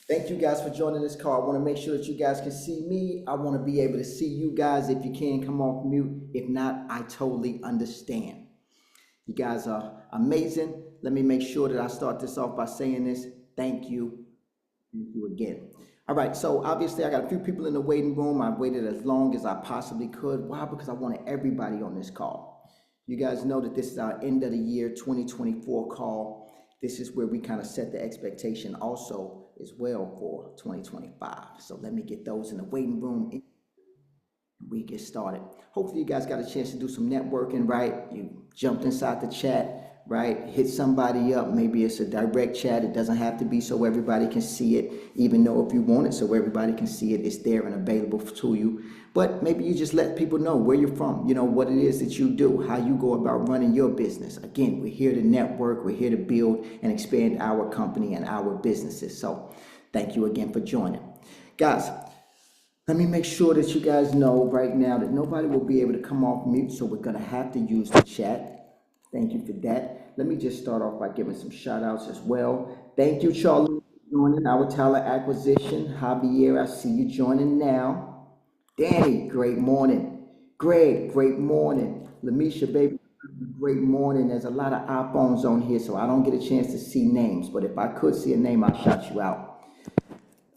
Thank you guys for joining this call. I want to make sure that you guys can see me. I want to be able to see you guys. If you can, come off mute. If not, I totally understand. You guys are amazing. Let me make sure that I start this off by saying this. Thank you. Thank you again. All right, so obviously I got a few people in the waiting room. I waited as long as I possibly could. Why? Because I wanted everybody on this call. You guys know that this is our end of the year 2024 call. This is where we kind of set the expectation also as well for 2025. So let me get those in the waiting room. We get started. Hopefully you guys got a chance to do some networking, right? You jumped inside the chat, right? Hit somebody up. Maybe it's a direct chat. It doesn't have to be so everybody can see it, even though if you want it so everybody can see it, it's there and available to you. But maybe you just let people know where you're from, you know, what it is that you do, how you go about running your business. Again, we're here to network. We're here to build and expand our company and our businesses. So thank you again for joining. Guys, let me make sure that you guys know right now that nobody will be able to come off mute, so we're going to have to use the chat. Thank you for that. Let me just start off by giving some shout outs as well. Thank you, Charlie, for joining our talent acquisition. Javier, I see you joining now. Danny, great morning. Greg, great morning. Lamisha, baby, great morning. There's a lot of iPhones on here, so I don't get a chance to see names, but if I could see a name, I'll shout you out.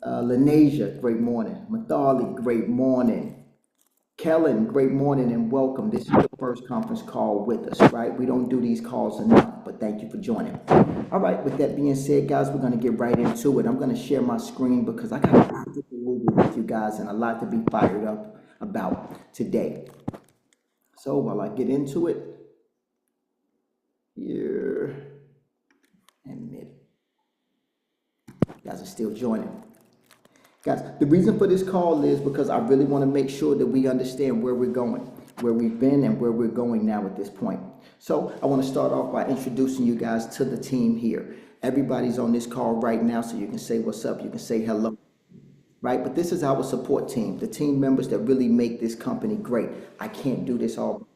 Lenasia, great morning. Mathali, great morning. Kellen, great morning and welcome. This is your first conference call with us, right? We don't do these calls enough, but thank you for joining. All right, with that being said, guys, we're going to get right into it. I'm going to share my screen because I got a lot to go over with you guys and a lot to be fired up about today. So while I get into it, here, admit, you guys are still joining. Guys, the reason for this call is because I really want to make sure that we understand where we're going, where we've been and where we're going now at this point. So I want to start off by introducing you guys to the team here. Everybody's on this call right now, so you can say what's up, you can say hello, right? But this is our support team, the team members that really make this company great. I can't do this all by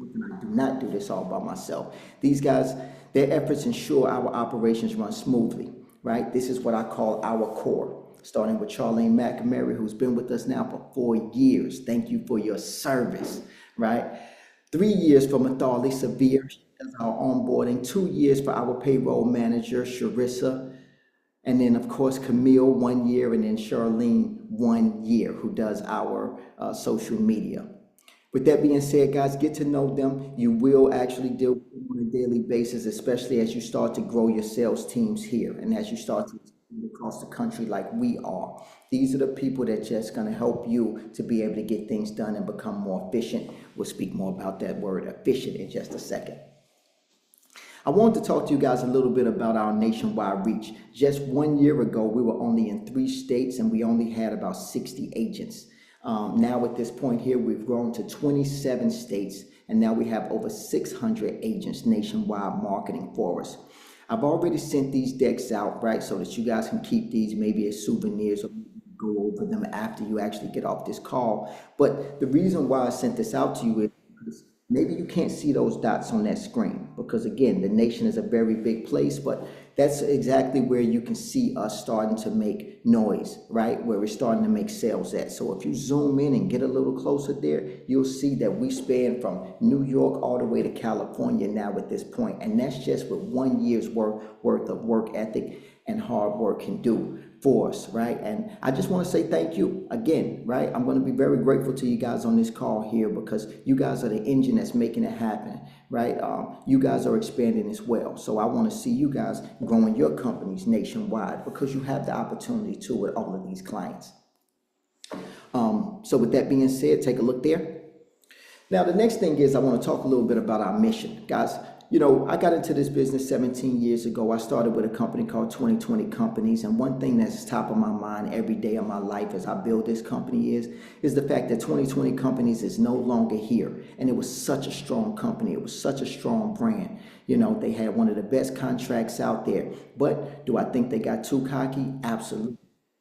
myself, and I do not do this all by myself. These guys, their efforts ensure our operations run smoothly, right? This is what I call our core. Starting with Charlene McNamara, who's been with us now for 4 years. Thank you for your service, right? 3 years for Mathali Severe as our onboarding, 2 years for our payroll manager, Sharissa, and then of course Camille 1 year, and then Charlene 1 year, who does our social media. With that being said, guys, get to know them. You will actually deal with them on a daily basis, especially as you start to grow your sales teams here and as you start to across the country like we are. These are the people that just going to help you to be able to get things done and become more efficient. We'll speak more about that word efficient in just a second. I wanted to talk to you guys a little bit about our nationwide reach. Just 1 year ago, we were only in 3 states and we only had about 60 agents. Now at this point here, we've grown to 27 states and now we have over 600 agents nationwide marketing for us. I've already sent these decks out, right, so that you guys can keep these maybe as souvenirs or go over them after you actually get off this call. But the reason why I sent this out to you is because maybe you can't see those dots on that screen because, again, the nation is a very big place, but that's exactly where you can see us starting to make noise, right, where we're starting to make sales at. So if you zoom in and get a little closer there, you'll see that we span from New York all the way to California now at this point, and that's just what 1 year's worth of work ethic and hard work can do for us, right? And I just want to say thank you again, right? I'm going to be very grateful to you guys on this call here because you guys are the engine that's making it happen, right? You guys are expanding as well. So I want to see you guys growing your companies nationwide because you have the opportunity to with all of these clients. So with that being said, take a look there. Now, the next thing is I want to talk a little bit about our mission. Guys, you know, I got into this business 17 years ago. I started with a company called 2020 Companies. And one thing that's top of my mind every day of my life as I build this company is the fact that 2020 Companies is no longer here. And it was such a strong company. It was such a strong brand. You know, they had one of the best contracts out there. But do I think they got too cocky? Absolutely.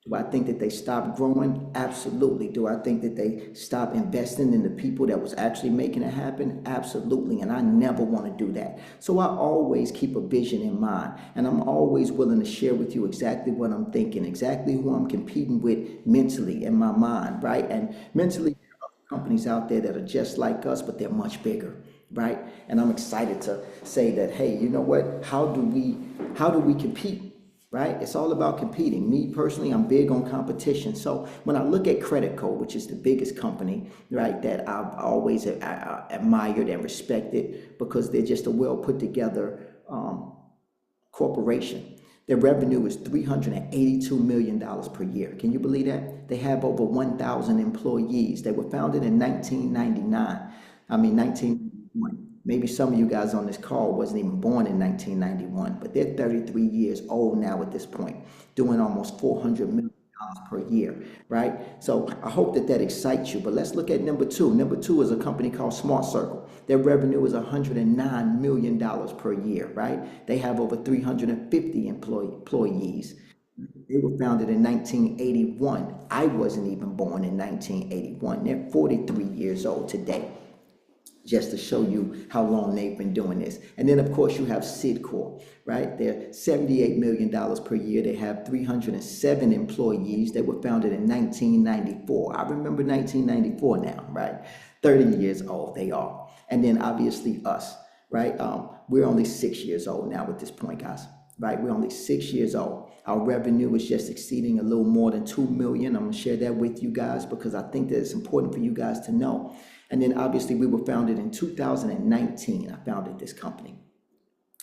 Do I think that they stopped growing? Absolutely. Do I think that they stopped investing in the people that was actually making it happen? Absolutely. And I never want to do that. So I always keep a vision in mind, and I'm always willing to share with you exactly what I'm thinking, exactly who I'm competing with mentally in my mind, right? And mentally, there are other companies out there that are just like us, but they're much bigger, right? And I'm excited to say that, hey, you know what? How do we compete? Right? It's all about competing. Me personally, I'm big on competition. So when I look at Credit Code, which is the biggest company, right, that I've always admired and respected because they're just a well put together corporation. Their revenue is $382 million per year. Can you believe that? They have over 1,000 employees. They were founded in 1999. I mean, 1991. Maybe some of you guys on this call wasn't even born in 1991, but they're 33 years old now at this point, doing almost $400 million per year, right? So I hope that that excites you. But let's look at number two. Number two is a company called Smart Circle. Their revenue is $109 million per year, right? They have over 350 employees. They were founded in 1981. I wasn't even born in 1981. They're 43 years old today, just to show you how long they've been doing this. And then, of course, you have Sidcore, right? They're $78 million per year. They have 307 employees. They were founded in 1994. I remember 1994 now, right? 30 years old they are. And then, obviously, us, right? We're only 6 years old now at this point, guys, right? We're only 6 years old. Our revenue is just exceeding a little more than 2 million. I'm going to share that with you guys because I think that it's important for you guys to know. And then obviously we were founded in 2019. I founded this company.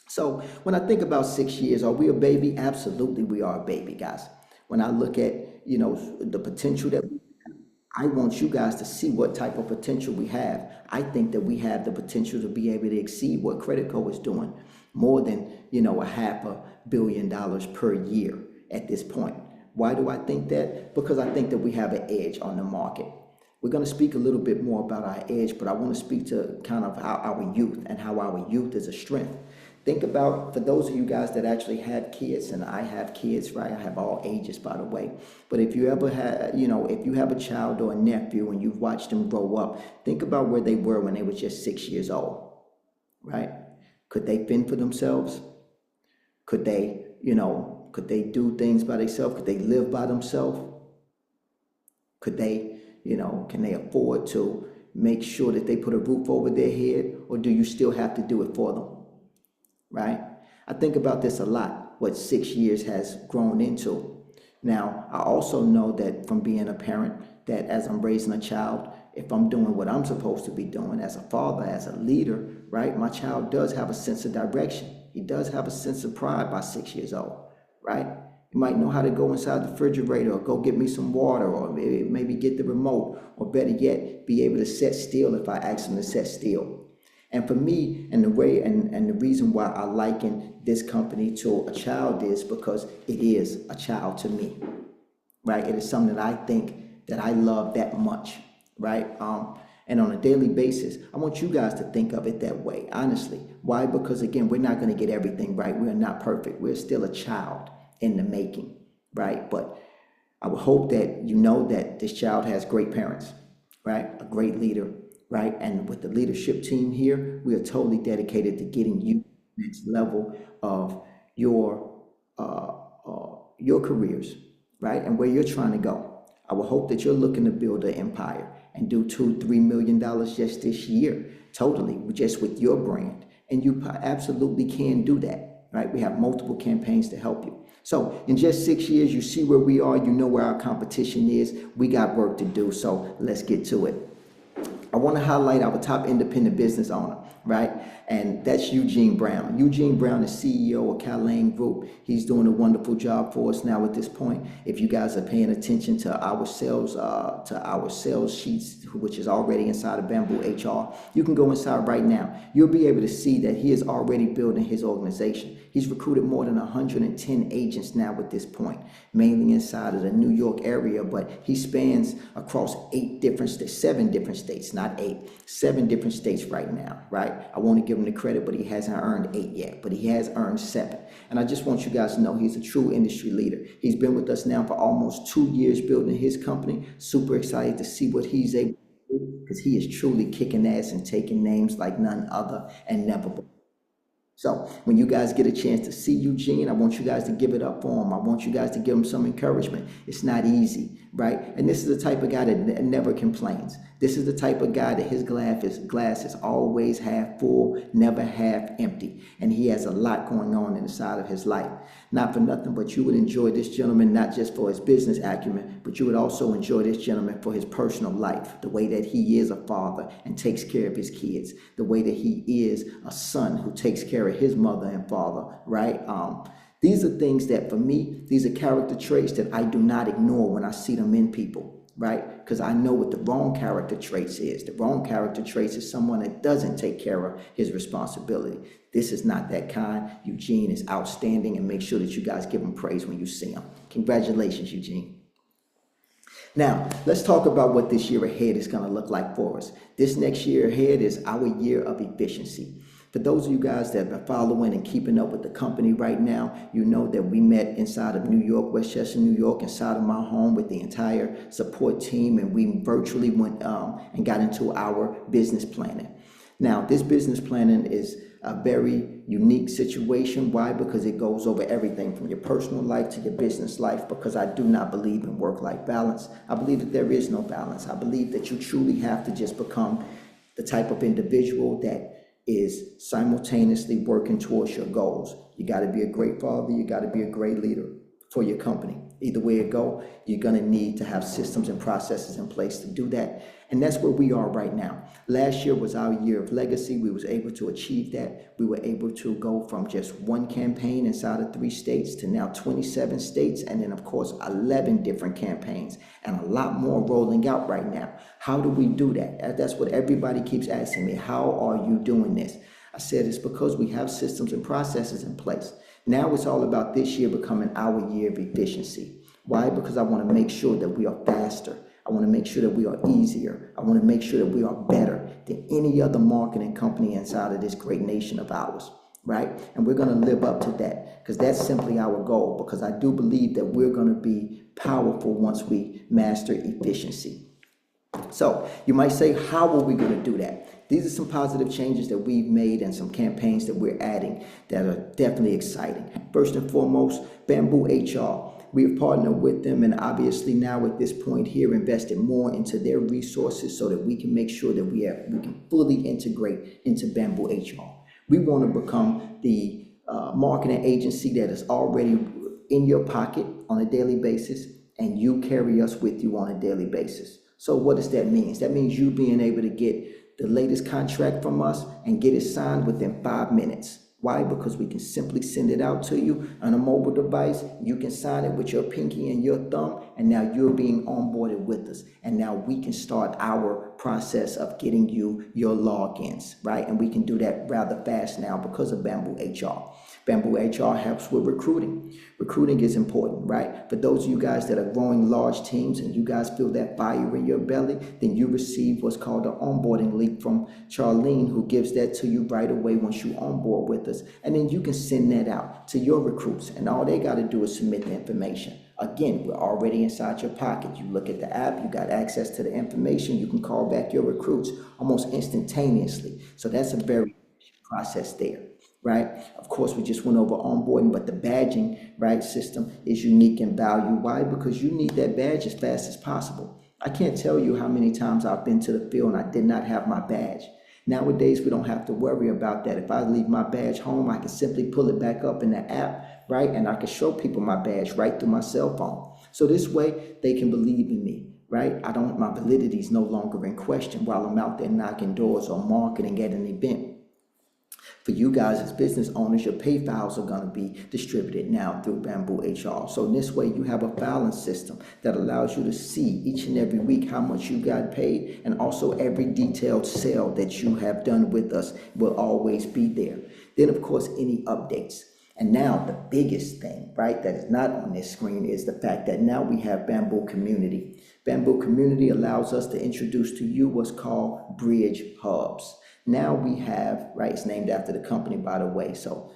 So when I think about 6 years, are we a baby? Absolutely, we are a baby, guys. When I look at, the potential that we have, I want you guys to see what type of potential we have. I think that we have the potential to be able to exceed what Credit Co is doing, more than, a $500 million per year at this point. Why do I think that? Because I think that we have an edge on the market. We're going to speak a little bit more about our edge, but I want to speak to kind of our youth and how our youth is a strength. Think about, for those of you guys that actually have kids, and I have kids, right? I have all ages, by the way. But if you ever have, if you have a child or a nephew and you've watched them grow up, think about where they were when they were just 6 years old, right? Could they fend for themselves? Could they, could they do things by themselves? Could they live by themselves? Could they, can they afford to make sure that they put a roof over their head, or do you still have to do it for them, right? I think about this a lot, what 6 years has grown into. Now, I also know that from being a parent, that as I'm raising a child, if I'm doing what I'm supposed to be doing as a father, as a leader, right, my child does have a sense of direction. He does have a sense of pride by 6 years old, right? You might know how to go inside the refrigerator or go get me some water, or maybe get the remote, or better yet, be able to sit still if I ask him to sit still. And for me, and the way and the reason why I liken this company to a child is because it is a child to me, right? It is something that I think that I love that much, right? And on a daily basis, I want you guys to think of it that way, honestly. Why? Because again, we're not going to get everything right. We're not perfect. We're still a child in the making, right? But I would hope that you know that this child has great parents, right? A great leader, right? And with the leadership team here, we are totally dedicated to getting you to the next level of your careers, right? And where you're trying to go. I would hope that you're looking to build an empire and do $2-3 million just this year, totally, just with your brand. And you absolutely can do that, right? We have multiple campaigns to help you. So in just 6 years, you see where we are, you know where our competition is. We got work to do, so let's get to it. I want to highlight our top independent business owner, right? And that's Eugene Brown. Eugene Brown is CEO of Calane Group. He's doing a wonderful job for us now at this point. If you guys are paying attention to our sales sheets, which is already inside of BambooHR, you can go inside right now. You'll be able to see that he is already building his organization. He's recruited more than 110 agents now at this point, mainly inside of the New York area, but he spans across 7 different states, not 8, 7 different states right now, right? I want to give him the credit, but he hasn't earned 8 yet, but he has earned 7. And I just want you guys to know he's a true industry leader. He's been with us now for almost 2 years building his company. Super excited to see what he's able to do, because he is truly kicking ass and taking names like none other and never before. So when you guys get a chance to see Eugene, I want you guys to give it up for him. I want you guys to give him some encouragement. It's not easy, right? And this is the type of guy that never complains. This is the type of guy that his glass is always half full, never half empty. And he has a lot going on inside of his life. Not for nothing, but you would enjoy this gentleman, not just for his business acumen, but you would also enjoy this gentleman for his personal life, the way that he is a father and takes care of his kids, the way that he is a son who takes care of his mother and father, right? These are things that, for me, these are character traits that I do not ignore when I see them in people, right? Because I know what the wrong character traits is. The wrong character traits is someone that doesn't take care of his responsibility. This is not that kind. Eugene is outstanding, and make sure that you guys give him praise when you see him. Congratulations, Eugene. Now, let's talk about what this year ahead is going to look like for us. This next year ahead is our year of efficiency. For those of you guys that have been following and keeping up with the company right now, you know that we met inside of New York, Westchester, New York, inside of my home with the entire support team, and we virtually went and got into our business planning. Now, this business planning is a very unique situation. Why? Because it goes over everything from your personal life to your business life, because I do not believe in work-life balance. I believe that there is no balance. I believe that you truly have to just become the type of individual that is simultaneously working towards your goals. You got to be a great father. You got to be a great leader for your company. Either way it go, you're going to need to have systems and processes in place to do that. And that's where we are right now. Last year was our year of legacy. We was able to achieve that. We were able to go from just one campaign inside of 3 states to now 27 states. And then, of course, 11 different campaigns and a lot more rolling out right now. How do we do that? That's what everybody keeps asking me. How are you doing this? I said it's because we have systems and processes in place. Now it's all about this year becoming our year of efficiency. Why? Because I want to make sure that we are faster. I want to make sure that we are easier. I want to make sure that we are better than any other marketing company inside of this great nation of ours, right? And we're going to live up to that, because that's simply our goal, because I do believe that we're going to be powerful once we master efficiency. So you might say, how are we going to do that? These are some positive changes that we've made and some campaigns that we're adding that are definitely exciting. First and foremost, BambooHR. We have partnered with them, and obviously now at this point here invested more into their resources so that we can make sure that we can fully integrate into BambooHR. We want to become the marketing agency that is already in your pocket on a daily basis, and you carry us with you on a daily basis. So what does that mean? That means you being able to get the latest contract from us and get it signed within 5 minutes. Why? Because we can simply send it out to you on a mobile device. You can sign it with your pinky and your thumb, and now you're being onboarded with us. And now we can start our process of getting you your logins, right? And we can do that rather fast now because of BambooHR. BambooHR helps with recruiting. Recruiting is important, right? For those of you guys that are growing large teams and you guys feel that fire in your belly, then you receive what's called an onboarding link from Charlene, who gives that to you right away once you onboard with us. And then you can send that out to your recruits, and all they got to do is submit the information. Again, we're already inside your pocket. You look at the app, you got access to the information. You can call back your recruits almost instantaneously. So that's a very process there, right? Of course, we just went over onboarding, but the badging, right, system is unique in value. Why? Because you need that badge as fast as possible. I can't tell you how many times I've been to the field and I did not have my badge. Nowadays, we don't have to worry about that. If I leave my badge home, I can simply pull it back up in the app, right? And I can show people my badge right through my cell phone. So this way, they can believe in me, right? My validity is no longer in question while I'm out there knocking doors or marketing at an event. For you guys as business owners, your pay files are going to be distributed now through BambooHR. So in this way, you have a filing system that allows you to see each and every week how much you got paid, and also every detailed sale that you have done with us will always be there. Then, of course, any updates. And now the biggest thing, right, that is not on this screen is the fact that now we have Bamboo Community. Bamboo Community allows us to introduce to you what's called Bridge Hubs. Now we have, right, it's named after the company, by the way, so,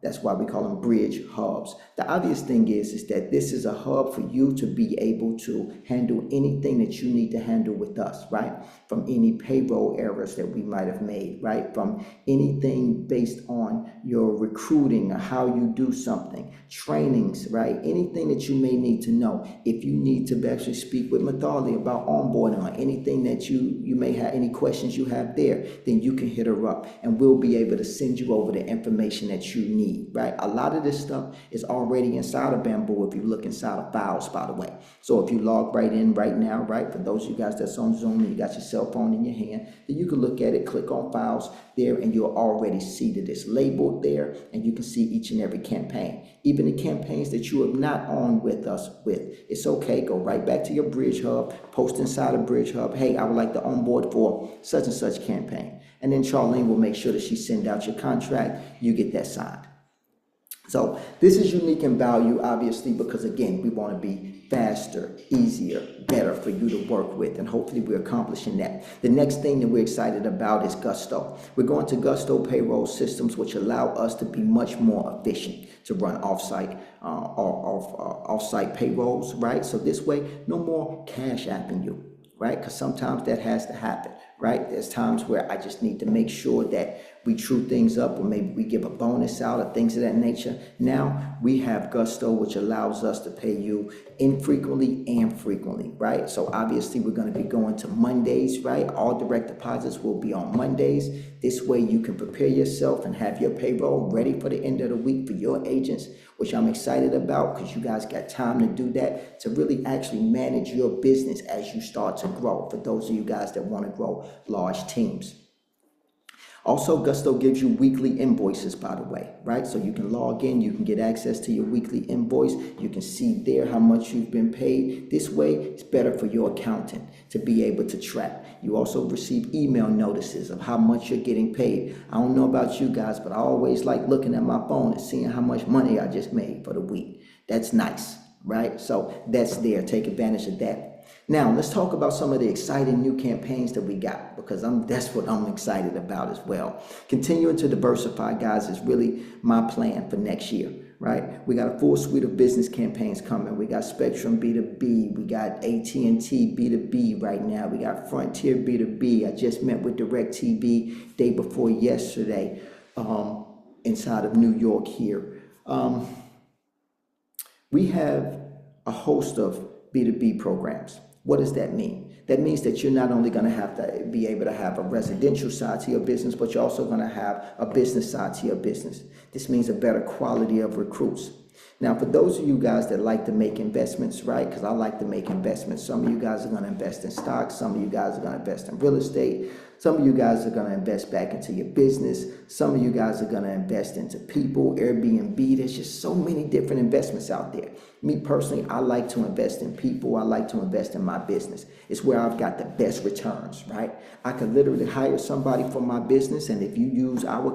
that's why we call them Bridge Hubs. The obvious thing is that this is a hub for you to be able to handle anything that you need to handle with us, right? From any payroll errors that we might have made, right? From anything based on your recruiting or how you do something, trainings, right? Anything that you may need to know. If you need to actually speak with Mathali about onboarding or anything that you may have, any questions you have there, then you can hit her up and we'll be able to send you over the information that you need. Right, a lot of this stuff is already inside of Bamboo if you look inside of files, by the way. So if you log right in right now, right, for those of you guys that's on Zoom and you got your cell phone in your hand, then you can look at it, click on files there, and you'll already see that it's labeled there, and you can see each and every campaign. Even the campaigns that you are not on with us with, it's okay. Go right back to your Bridge Hub, post inside of Bridge Hub, hey, I would like to onboard for such and such campaign. And then Charlene will make sure that she sends out your contract, you get that signed. So this is unique in value, obviously, because again, we want to be faster, easier, better for you to work with, and hopefully we're accomplishing that. The next thing that we're excited about is Gusto. We're going to Gusto payroll systems, which allow us to be much more efficient to run offsite payrolls, right? So this way, no more cash apping you, right? Because sometimes that has to happen, right? There's times where I just need to make sure that we true things up, or maybe we give a bonus out or things of that nature. Now we have Gusto, which allows us to pay you infrequently and frequently, right? So obviously we're going to be going to Mondays, right? All direct deposits will be on Mondays. This way you can prepare yourself and have your payroll ready for the end of the week for your agents, which I'm excited about because you guys got time to do that, to really actually manage your business as you start to grow, for those of you guys that want to grow large teams. Also, Gusto gives you weekly invoices, by the way, right? So you can log in, you can get access to your weekly invoice. You can see there how much you've been paid. This way, it's better for your accountant to be able to track. You also receive email notices of how much you're getting paid. I don't know about you guys, but I always like looking at my phone and seeing how much money I just made for the week. That's nice, right? So that's there. Take advantage of that. Now, let's talk about some of the exciting new campaigns that we got, because that's what I'm excited about as well. Continuing to diversify, guys, is really my plan for next year, right? We got a full suite of business campaigns coming. We got Spectrum B2B. We got AT&T B2B right now. We got Frontier B2B. I just met with DirecTV day before yesterday inside of New York here. We have a host of B2B programs. What does that mean? That means that you're not only going to have to be able to have a residential side to your business, but you're also going to have a business side to your business. This means a better quality of recruits. Now, for those of you guys that like to make investments, right? Because I like to make investments. Some of you guys are going to invest in stocks. Some of you guys are going to invest in real estate. Some of you guys are going to invest back into your business. Some of you guys are going to invest into people, Airbnb. There's just so many different investments out there. Me personally, I like to invest in people. I like to invest in my business. It's where I've got the best returns, right? I could literally hire somebody for my business, and if you use our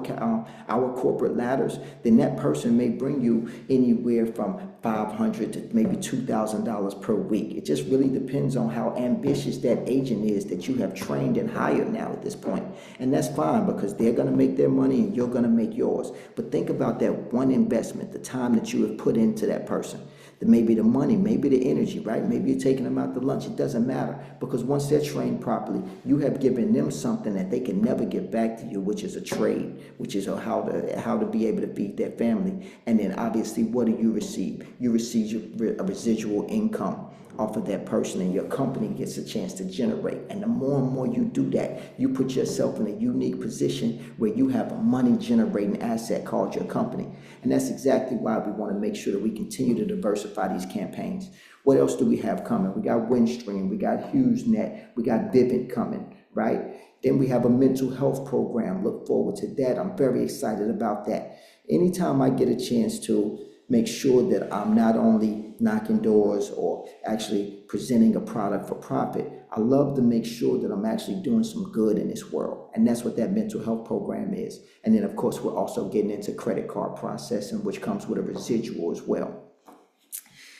corporate ladders, then that person may bring you anywhere from $500 to maybe $2,000 per week. It just really depends on how ambitious that agent is that you have trained and hired now at this point. And that's fine, because they're going to make their money and you're going to make yours. But think about that one investment, the time that you have put into that person. Maybe the money, maybe the energy, right? Maybe you're taking them out to lunch. It doesn't matter, because once they're trained properly, you have given them something that they can never give back to you, which is a trade, which is how to be able to feed their family. And then obviously, what do you receive? You receive a residual income off of that person, and your company gets a chance to generate. And the more and more you do that, you put yourself in a unique position where you have a money generating asset called your company. And that's exactly why we want to make sure that we continue to diversify these campaigns. What else do we have coming? We got Windstream, we got HughesNet, we got Vivint coming, right? Then we have a mental health program. Look forward to that. I'm very excited about that. Anytime I get a chance to make sure that I'm not only knocking doors or actually presenting a product for profit. I love to make sure that I'm actually doing some good in this world. And that's what that mental health program is. And then, of course, we're also getting into credit card processing, which comes with a residual as well.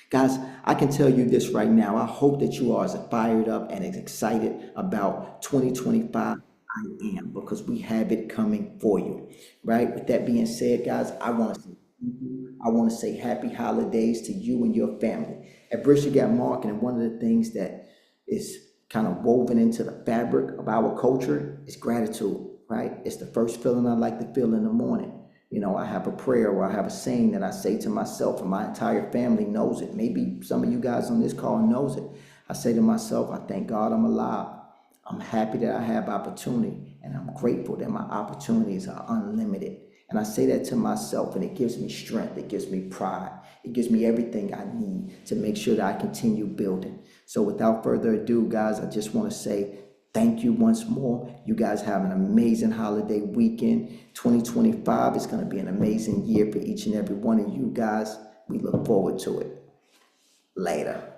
Guys, I can tell you this right now. I hope that you are as fired up and as excited about 2025. I am, because we have it coming for you, right? With that being said, guys, I want to say thank you. I want to say happy holidays to you and your family. At Bridge You Got Marketing, one of the things that is kind of woven into the fabric of our culture is gratitude, right? It's the first feeling I like to feel in the morning. You know, I have a prayer or I have a saying that I say to myself, and my entire family knows it. Maybe some of you guys on this call knows it. I say to myself, I thank God I'm alive. I'm happy that I have opportunity, and I'm grateful that my opportunities are unlimited. And I say that to myself, and it gives me strength. It gives me pride. It gives me everything I need to make sure that I continue building. So without further ado, guys, I just want to say thank you once more. You guys have an amazing holiday weekend. 2025 is going to be an amazing year for each and every one of you guys. We look forward to it. Later.